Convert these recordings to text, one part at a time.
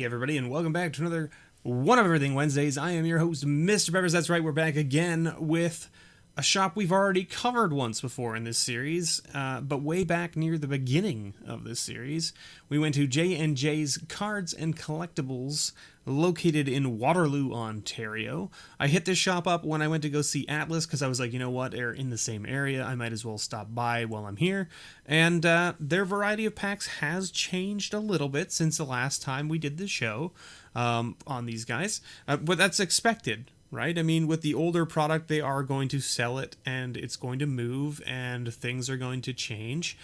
everybody, and welcome back to another One of Everything Wednesdays. I am your host, MrBevers. That's right, we're back again with a shop we've already covered once before in this series, but way back near the beginning of this series. We went to J&Js Cards and Collectibles, located in Waterloo, Ontario. I hit this shop up when I went to go see Atlas because I was like, you know what, they're in the same area. I might as well stop by while I'm here. And their variety of packs has changed a little bit since the last time we did the show on these guys. But that's expected, right? I mean, with the older product, they are going to sell it and it's going to move and things are going to change.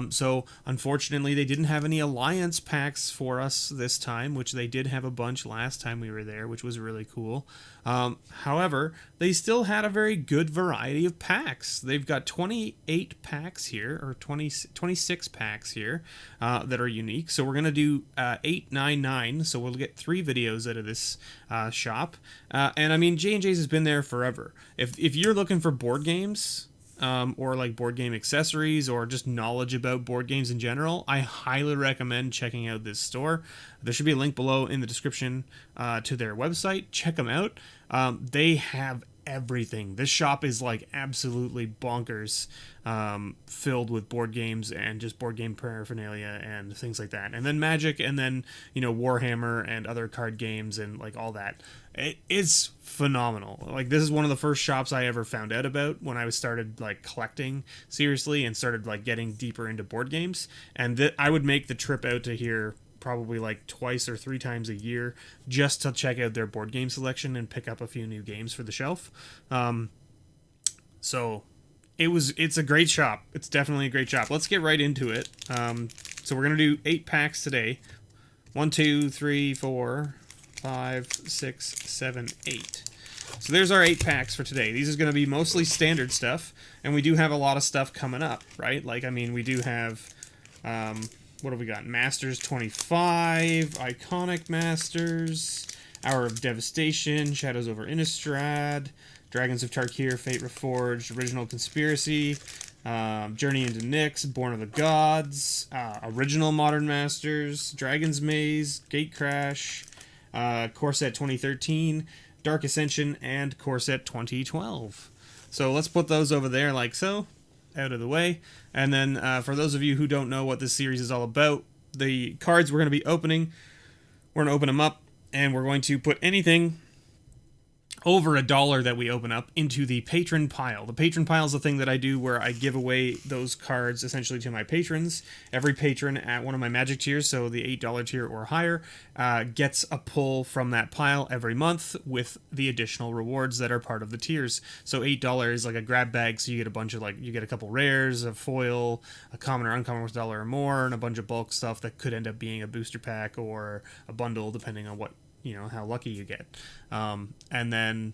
So unfortunately, they didn't have any Alliance packs for us this time, which they did have a bunch last time we were there, which was really cool. However, they still had a very good variety of packs. They've got 28 packs here, or 26 packs here that are unique. So we're going to do 899, so we'll get 3 videos out of this shop. And I mean, J&J's has been there forever. If you're looking for board games, or like board game accessories or just knowledge about board games in general, I highly recommend checking out this store. There should be a link below in the description to their website. Check them out. They have everything. This shop is like absolutely bonkers, filled with board games and just board game paraphernalia and things like that. And then Magic, and then, you know, Warhammer and other card games and like all that. It is phenomenal. Like, this is one of the first shops I ever found out about when I started like collecting seriously and started like getting deeper into board games. And I would make the trip out to here probably like twice or 3 times a year just to check out their board game selection and pick up a few new games for the shelf. So it's a great shop. It's definitely a great shop. Let's get right into it. So we're gonna do 8 packs today. 1, 2, 3, 4, 5, 6, 7, 8. So there's our 8 packs for today. These are going to be mostly standard stuff, and we do have a lot of stuff coming up, right? Like, I mean, we do have, what have we got? Masters 25, Iconic Masters, Hour of Devastation, Shadows over Innistrad, Dragons of Tarkir, Fate Reforged, Original Conspiracy, Journey into Nyx, Born of the Gods, Original Modern Masters, Dragon's Maze, Gatecrash, Core Set 2013, Dark Ascension, and Core Set 2012. So let's put those over there like so, out of the way. And then for those of you who don't know what this series is all about, the cards we're going to be opening, we're going to open them up, and we're going to put anything over $1 that we open up into the patron pile. The patron pile is the thing that I do where I give away those cards essentially to my patrons. Every patron at one of my Magic tiers, so the $8 tier or higher, gets a pull from that pile every month with the additional rewards that are part of the tiers. So $8 is like a grab bag, so you get a bunch of, like, you get a couple rares, a foil, a common or uncommon worth $1 or more, and a bunch of bulk stuff that could end up being a booster pack or a bundle depending on what, you know, how lucky you get. And then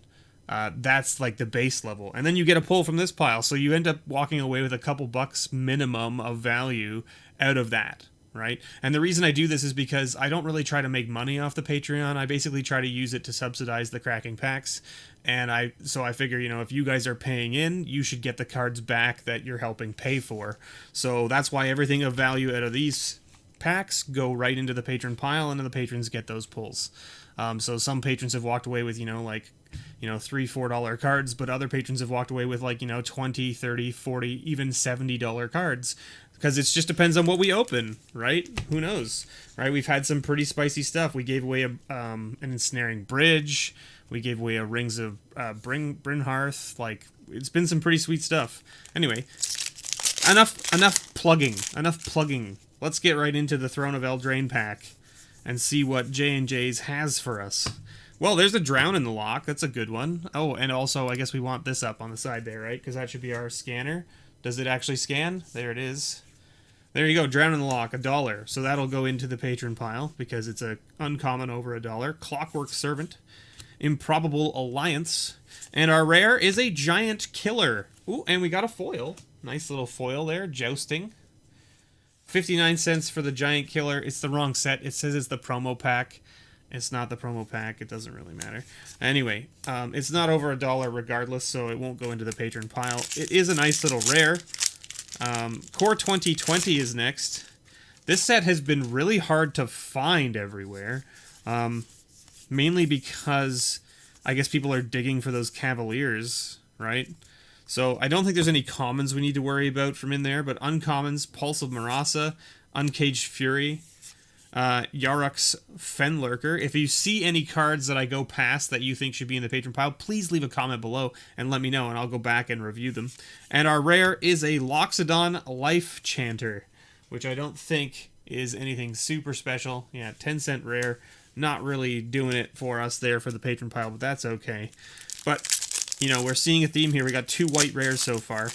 that's like the base level. And then you get a pull from this pile, so you end up walking away with a couple bucks minimum of value out of that, right? And the reason I do this is because I don't really try to make money off the Patreon. I basically try to use it to subsidize the cracking packs. And so I figure, you know, if you guys are paying in, you should get the cards back that you're helping pay for. So that's why everything of value out of these packs go right into the patron pile, and then the patrons get those pulls. So some patrons have walked away with, you know, like, you know, $3, $4 cards, but other patrons have walked away with, like, you know, $20, $30, $40, even $70 cards, because it just depends on what we open, right? Who knows, right? We've had some pretty spicy stuff. We gave away an Ensnaring Bridge. We gave away a Rings of Brynhearth. Like, it's been some pretty sweet stuff. Anyway, enough plugging. Let's get right into the Throne of Eldraine pack and see what J&J's has for us. Well, there's a Drown in the Lock. That's a good one. Oh, and also, I guess we want this up on the side there, right? Because that should be our scanner. Does it actually scan? There it is. There you go, Drown in the Lock, $1. So that'll go into the patron pile because it's a uncommon over $1. Clockwork Servant, Improbable Alliance, and our rare is a Giant Killer. Ooh, and we got a foil. Nice little foil there, Jousting. 59 cents for the Giant Killer. It's the wrong set. It says it's the promo pack. It's not the promo pack. It doesn't really matter. Anyway, it's not over $1 regardless, so it won't go into the patron pile. It is a nice little rare. Core 2020 is next. This set has been really hard to find everywhere. Mainly because I guess people are digging for those Cavaliers, right? So I don't think there's any commons we need to worry about from in there, but uncommons, Pulse of Marasa, Uncaged Fury, Yarok's Fenlurker. If you see any cards that I go past that you think should be in the patron pile, please leave a comment below and let me know, and I'll go back and review them. And our rare is a Loxodon Life Chanter, which I don't think is anything super special. Yeah, 10-cent rare. Not really doing it for us there for the patron pile, but that's okay. But, you know, we're seeing a theme here. We got 2 white rares so far.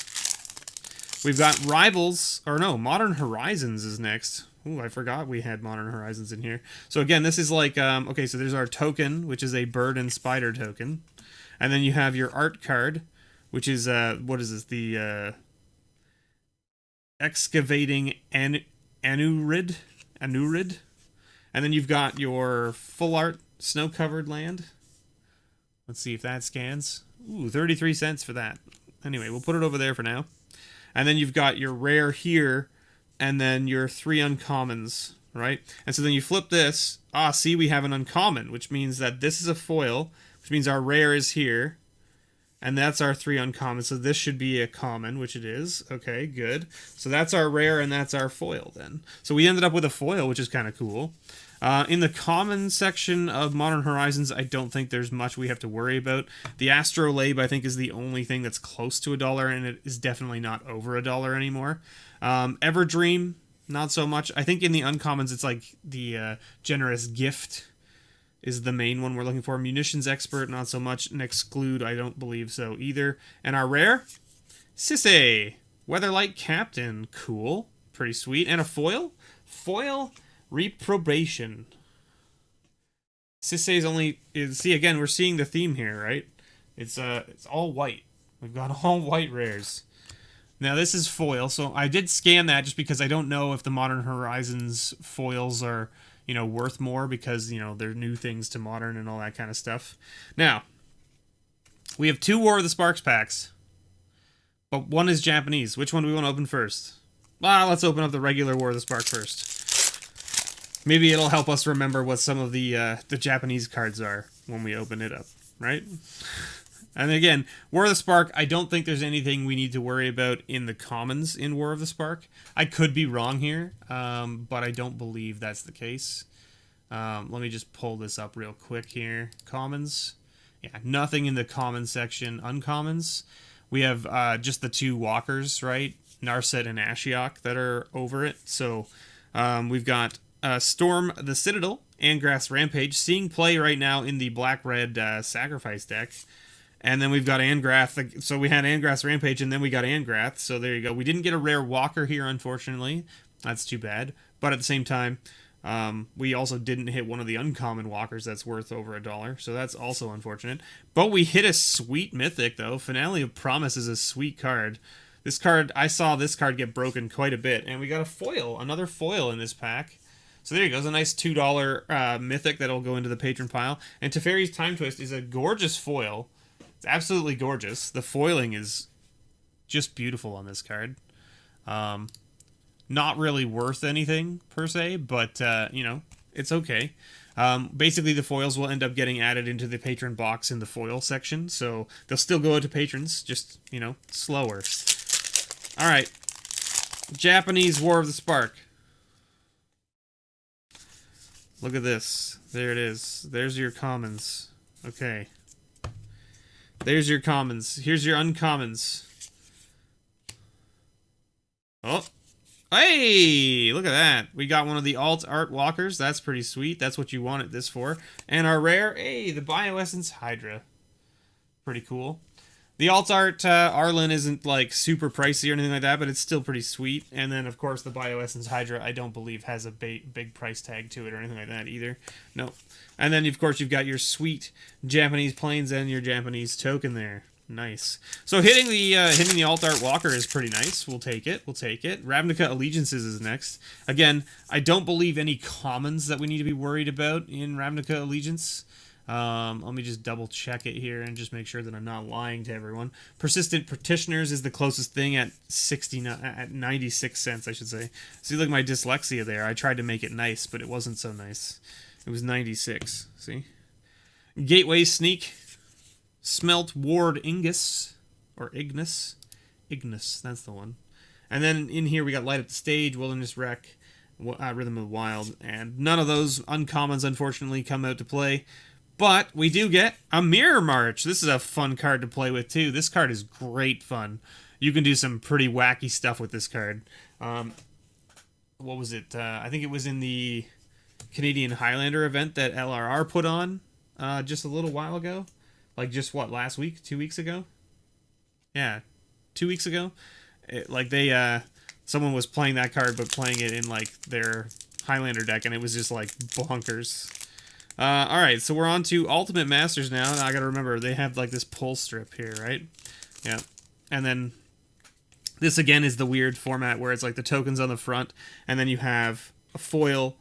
We've got Rivals, or no, Modern Horizons is next. Ooh, I forgot we had Modern Horizons in here. So again, this is like, okay, so there's our token, which is a bird and spider token. And then you have your art card, which is, what is this? The, Excavating Anurid. And then you've got your full art snow-covered land. Let's see if that scans. Ooh, 33 cents for that. Anyway, we'll put it over there for now. And then you've got your rare here, and then your 3 uncommons, right? And so then you flip this. Ah, see, we have an uncommon, which means that this is a foil, which means our rare is here. And that's our 3 uncommons, so this should be a common, which it is. Okay, good. So that's our rare, and that's our foil, then. So we ended up with a foil, which is kind of cool. In the common section of Modern Horizons, I don't think there's much we have to worry about. The Astrolabe, I think, is the only thing that's close to $1, and it is definitely not over $1 anymore. Everdream, not so much. I think in the uncommons, it's like the Generous Gift is the main one we're looking for. Munitions Expert, not so much. And Exclude, I don't believe so either. And our rare? Sisay, Weatherlight Captain. Cool. Pretty sweet. And a foil? Foil Reprobation. Sisay's only... See, again, we're seeing the theme here, right? It's all white. We've got all white rares. Now, this is foil, so I did scan that just because I don't know if the Modern Horizons foils are, you know, worth more because, you know, they're new things to Modern and all that kind of stuff. Now, we have 2 War of the Sparks packs, but one is Japanese. Which one do we want to open first? Well, let's open up the regular War of the Spark first. Maybe it'll help us remember what some of the Japanese cards are when we open it up, right? And again, War of the Spark, I don't think there's anything we need to worry about in the commons in War of the Spark. I could be wrong here, but I don't believe that's the case. Let me just pull this up real quick here. Commons. Yeah, nothing in the common section. Uncommons. We have just the 2 walkers, right? Narset and Ashiok that are over it. So we've got Storm the Citadel, Angrath's Rampage, seeing play right now in the black-red Sacrifice deck. And then we've got Angrath. So we had Angrath's Rampage, and then we got Angrath. So there you go. We didn't get a rare walker here, unfortunately. That's too bad. But at the same time, we also didn't hit one of the uncommon walkers that's worth over $1. So that's also unfortunate. But we hit a sweet mythic, though. Finale of Promise is a sweet card. This card, I saw this card get broken quite a bit. And we got a foil, another foil in this pack. So there you go. It's a nice $2 mythic that'll go into the patron pile. And Teferi's Time Twist is a gorgeous foil. It's absolutely gorgeous. The foiling is just beautiful on this card. Not really worth anything, per se, but, you know, it's okay. Basically, the foils will end up getting added into the patron box in the foil section, so they'll still go to patrons, just, you know, slower. Alright. Japanese War of the Spark. Look at this. There it is. There's your commons. Okay. There's your commons. Here's your uncommons. Oh. Hey! Look at that. We got one of the alt art walkers. That's pretty sweet. That's what you wanted this for. And our rare, hey, the Bioessence Hydra. Pretty cool. The alt art Arlen isn't like super pricey or anything like that, but it's still pretty sweet. And then, of course, the Bioessence Hydra, I don't believe has a big price tag to it or anything like that either. No. And then, of course, you've got your sweet Japanese planes and your Japanese token there. Nice. So hitting the alt art walker is pretty nice. We'll take it. We'll take it. Ravnica Allegiances is next. Again, I don't believe any commons that we need to be worried about in Ravnica Allegiance. Let me just double check it here and just make sure that I'm not lying to everyone. Persistent Petitioners is the closest thing at 96 cents, I should say. See, look at my dyslexia there. I tried to make it nice, but it wasn't so nice. It was 96. See? Gateway Sneak. Smelt Ward Ingus. Or Ignis. Ignis, that's the one. And then in here we got Light Up the Stage, Wilderness Wreck, Rhythm of the Wild. And none of those uncommons, unfortunately, come out to play. But we do get a Mirror March. This is a fun card to play with, too. This card is great fun. You can do some pretty wacky stuff with this card. What was it? I think it was in the Canadian Highlander event that LRR put on just a little while ago. Like, just what, last week? 2 weeks ago? Yeah, 2 weeks ago. Someone was playing that card, but playing it in, like, their Highlander deck, and it was just, like, bonkers. Alright, so we're on to Ultimate Masters now. I gotta remember, they have, like, this pull strip here, right? Yeah. And then this, again, is the weird format where it's, like, the tokens on the front, and then you have a foil,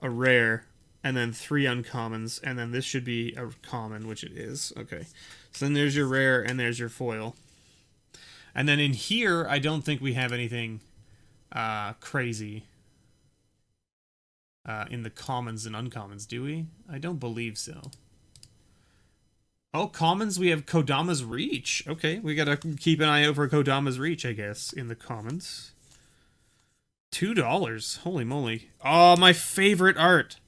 a rare, and then 3 uncommons, and then this should be a common, which it is. Okay. So then there's your rare, and there's your foil. And then in here, I don't think we have anything crazy in the commons and uncommons, do we? I don't believe so. Oh, commons, we have Kodama's Reach. Okay, we gotta keep an eye out for Kodama's Reach, I guess, in the commons. $2. Holy moly. Oh, my favorite art.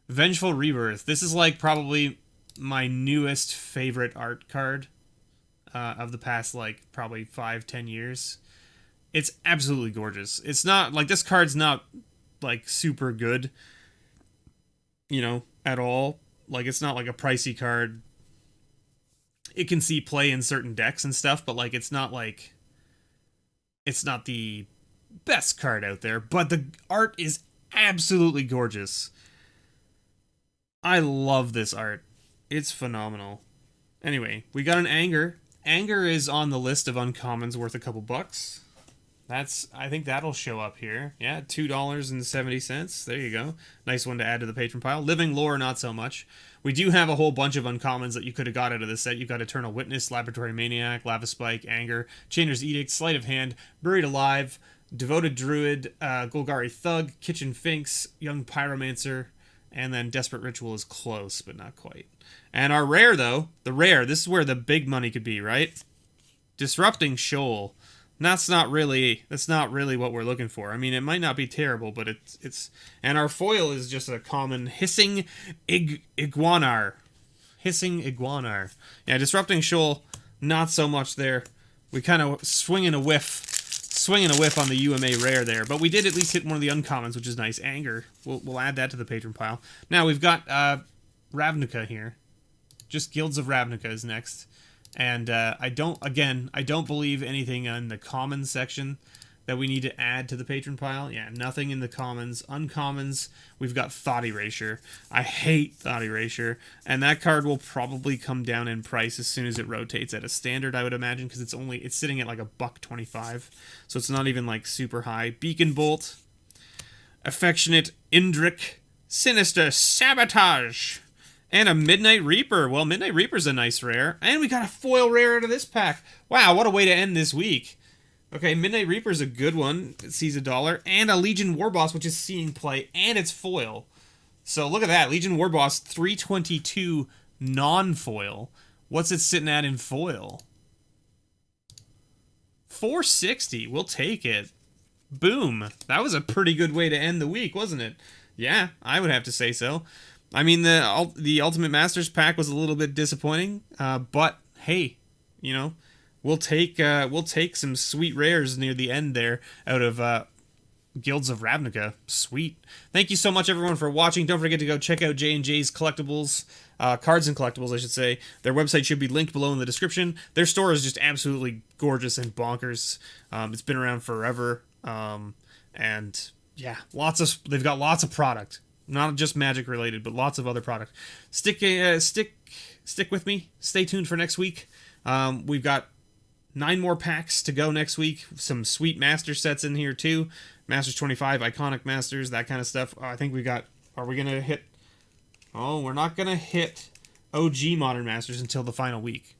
Vengeful Rebirth. This is, like, probably my newest favorite art card of the past, like, probably 5-10 years. It's absolutely gorgeous. It's not, like, this card's not, like, super good, you know, at all. Like, it's not, like, a pricey card. It can see play in certain decks and stuff, but, like, it's not, like, it's not the best card out there, but the art is absolutely gorgeous. I love this art. It's phenomenal. Anyway, we got an Anger. Anger is on the list of uncommons worth a couple bucks. I think that'll show up here. Yeah, $2.70. There you go. Nice one to add to the patron pile. Living Lore, not so much. We do have a whole bunch of uncommons that you could have got out of this set. You've got Eternal Witness, Laboratory Maniac, Lava Spike, Anger, Chainer's Edict, Sleight of Hand, Buried Alive, Devoted Druid, Golgari Thug, Kitchen Finks, Young Pyromancer, and then Desperate Ritual is close, but not quite. And our rare, though, the rare, this is where the big money could be, right? Disrupting Shoal. That's not really what we're looking for. I mean, it might not be terrible, but it's and our foil is just a common Hissing Iguanar. Hissing Iguanar. Yeah, Disrupting Shoal, not so much there. We kind of swinging a whiff on the UMA rare there, but we did at least hit one of the uncommons, which is nice. Anger. We'll add that to the patron pile. Now we've got Ravnica here. Just Guilds of Ravnica is next. And I don't believe anything in the commons section that we need to add to the patron pile. Yeah, nothing in the commons. Uncommons, we've got Thought Erasure. I hate Thought Erasure, and that card will probably come down in price as soon as it rotates at a standard, I would imagine, because it's sitting at like $1.25, so it's not even like super high. Beacon Bolt, Affectionate Indrik, Sinister Sabotage, and a Midnight Reaper. Well, Midnight Reaper's a nice rare. And we got a foil rare out of this pack. Wow, what a way to end this week. Okay, Midnight Reaper's a good one. It sees $1. And a Legion Warboss, which is seeing play. And it's foil. So look at that. Legion Warboss, 322 non-foil. What's it sitting at in foil? 460. We'll take it. Boom. That was a pretty good way to end the week, wasn't it? Yeah, I would have to say so. I mean, the Ultimate Masters pack was a little bit disappointing, but hey, you know, we'll take some sweet rares near the end there out of Guilds of Ravnica. Sweet. Thank you so much, everyone, for watching. Don't forget to go check out J&Js Collectibles, Cards and Collectibles, I should say. Their website should be linked below in the description. Their store is just absolutely gorgeous and bonkers. It's been around forever, and yeah, they've got lots of product. Not just Magic related, but lots of other product. Stick with me. Stay tuned for next week. We've got 9 more packs to go next week. Some sweet Master sets in here too. Masters 25, Iconic Masters, that kind of stuff. I think we got... Are we going to hit... Oh, we're not going to hit OG Modern Masters until the final week.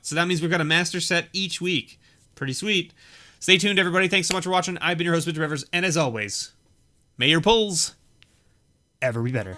So that means we've got a Master set each week. Pretty sweet. Stay tuned, everybody. Thanks so much for watching. I've been your host, MrBevers, and as always, may your pulls ever be better.